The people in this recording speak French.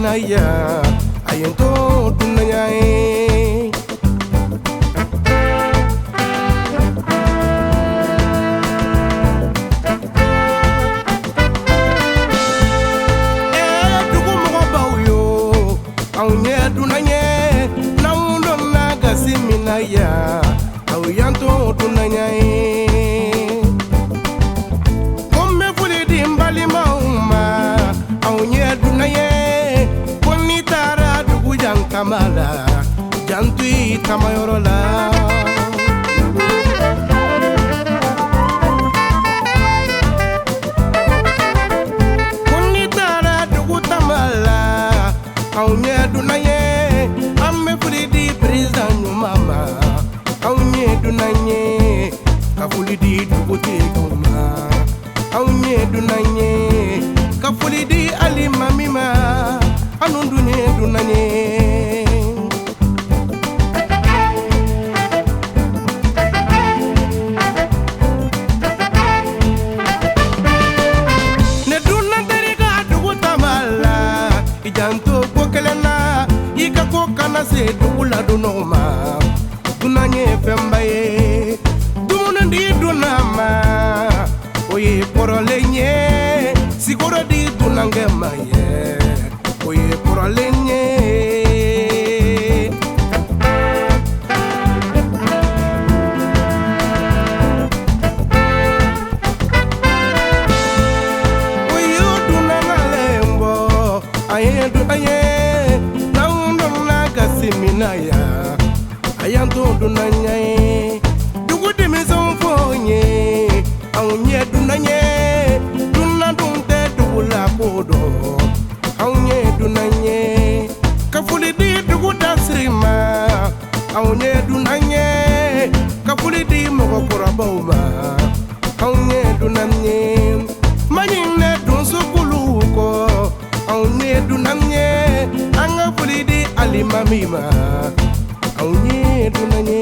minaya ayento dunanya dugu mo bawyo awnye dunanya naundo nagasi minaya ayanto dunanya kamala jantui tamayorola kunitara dugu tamala aunye dunaye amme fulidi president nyumama aunye dunanye kafulidi dugu tegoma aunye dunanye kafulidi alimamima anundune dunanye janto bokelena ika ko kana se dugula dunoma dunanye fembaye dumundi dunama oye porolenye sigoro di dunange maye oye porolenye minaya ayanto dunanya dugu de maison fonye awnye dunanya dunadunte dugula kodo awnye dunanya kafuli di dugu dasrima awnye dunanya kafuli di mokokora bauma awnye dunanya manyine dunsukuluko awnye dunanya anga fuli di alimamima aunye dunanye